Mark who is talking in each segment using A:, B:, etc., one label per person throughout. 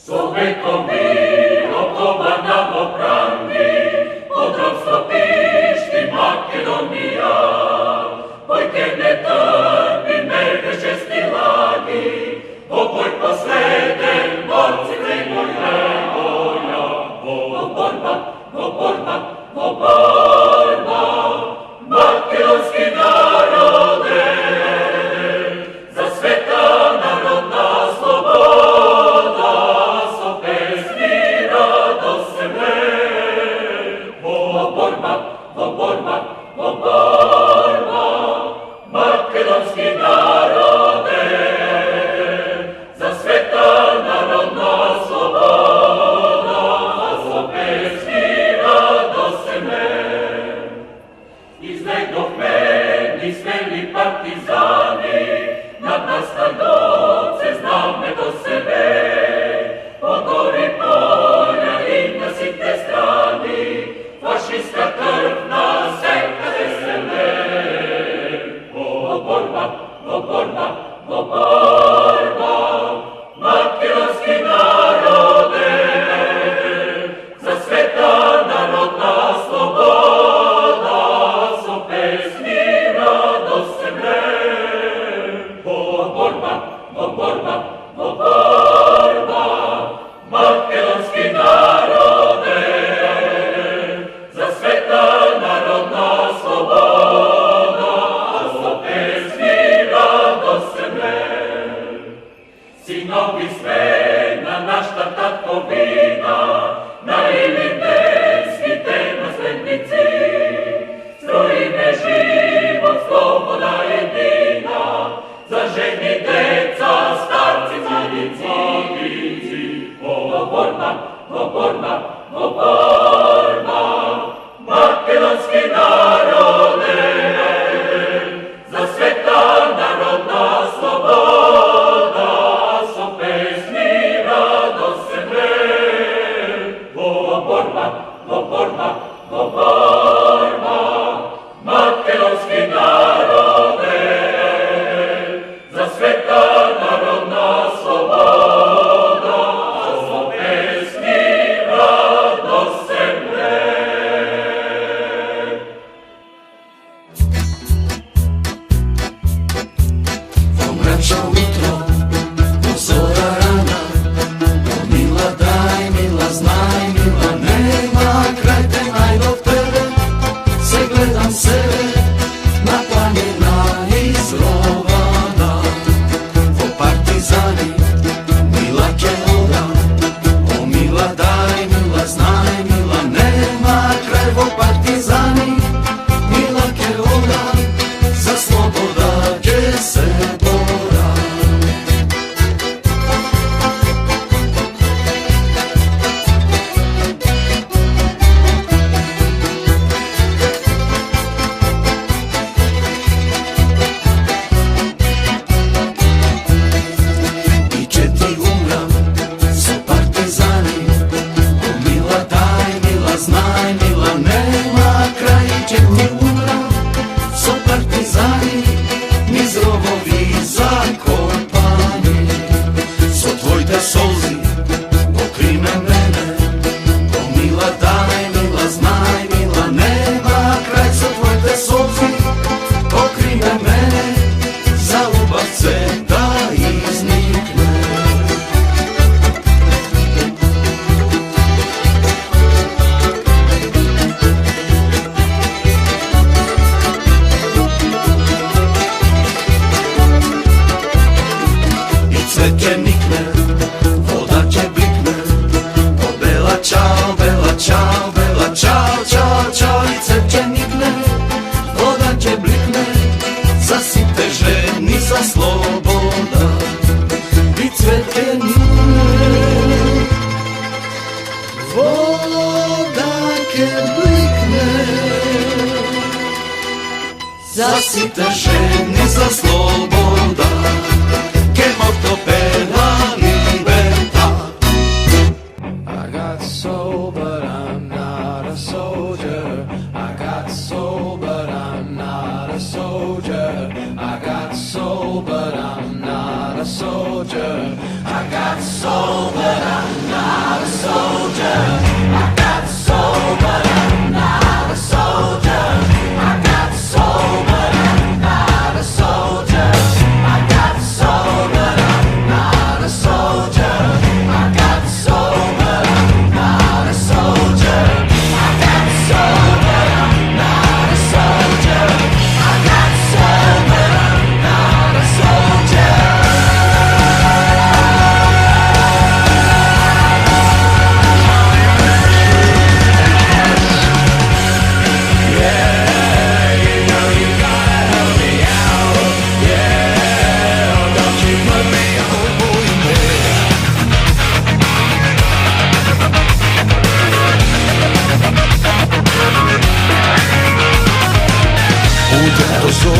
A: Sovekom bio pobanamo pravni, odrovstvo pišti Makedonija, pojke ne trpi medveće stilani, oboj posleden, borci kremoj nevoja, borba, makedonski narode, za sveta narodna sloboda, so pesmi radosne. Borba, makedonski narode, za sveta narodna sloboda, so pesmi radosne. Izlegnoh meni smeli partizani, nad nas Tandovce zname do sebe, po gori polja i na sitne strani, fašistka krv nas seka vesele. Borba, makedonski narode, za sveta narodna sloboda, so pesmi radosne. Borba, makedonski narode, za sveta narodna sloboda, so pesmi radosne. Sinovi svena, našta tatkovina, na Ilindejski tema slednici, strojime život, sloboda jedina, za ženi, deca, starci, mladici. Borba, makedonski narode, za sveta narodna sloboda, so pesmi radosne. Borba, makedonski narode, za sveta narodna sloboda, so pesmi radosne.
B: Pomrača utro, zora rana, mila daj, mila znaj, mila nema kraj te najdo tebe, se gledam sebe, na planina izrovana, o partizani, mila ke oda, o mila daj, mila znaj, mila nema kraj, o partizani, mila ke oda, za sloboda ke se bora. I će ti umram, su partizani, o mila daj, mila znaj, mila nema kraj. I će ti umram, su partizani, niz rovovi zakopani, so tvojte solzi, pokrime mene, o mila daj, mila znaj, mila nema kraj. So tvojte solzi, pokrime mene, za ljubav se da iznikne. I cvet će nikne, voda će blikne, o bela čao, bela čao, bela čao, čao, čao. I cvet će nikne, voda će blikne, za site ženi, za sloboda. I cvet će nikne, voda će blikne, za site ženi, za sloboda. Che molto per la libertà. I got soul, but I'm not a soldier. I got soul, but I'm not a soldier. I got soul, but I'm not a soldier. I got soul, but I'm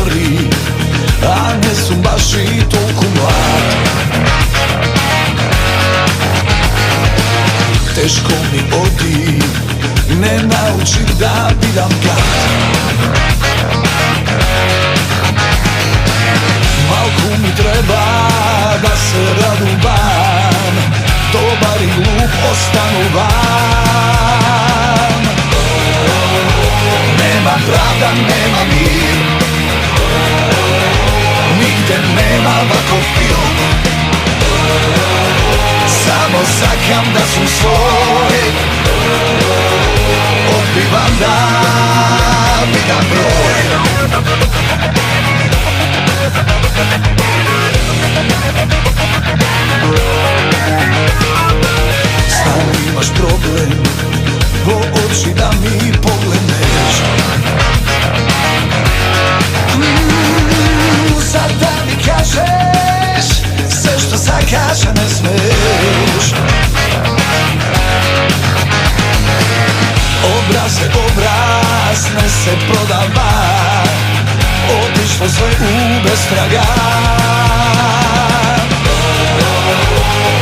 B: gori, a ne su baš i toliko mlad. Teško mi odi, ne naučim da bidam gad. Malko mi treba da se radubam, dobar i glup ostanu van. Nema pravda, nema mir, nigde nema ovako film. Samo sakam da su svoji, otpivam da vidim broj. Stalno imaš problem, po oči da mi pogledneš. Sad da mi kažeš sve što zakaže ne smeš. Obraze, obraz ne se prodava, otišlo sve u bestraga.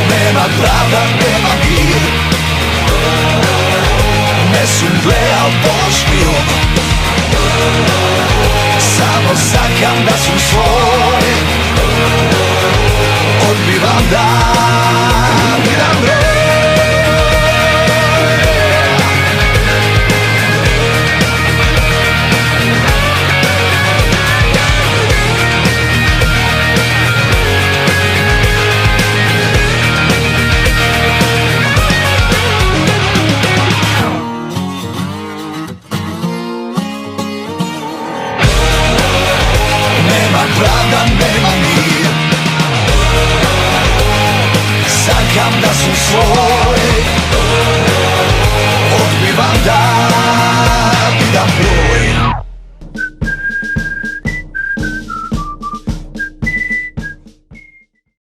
B: Nema pravda, nema mir, ne su gledal boš film. Samo sakam da su svoji, odbivam da vidim broj. Nema pravda, nema mir, sakam da su svoji,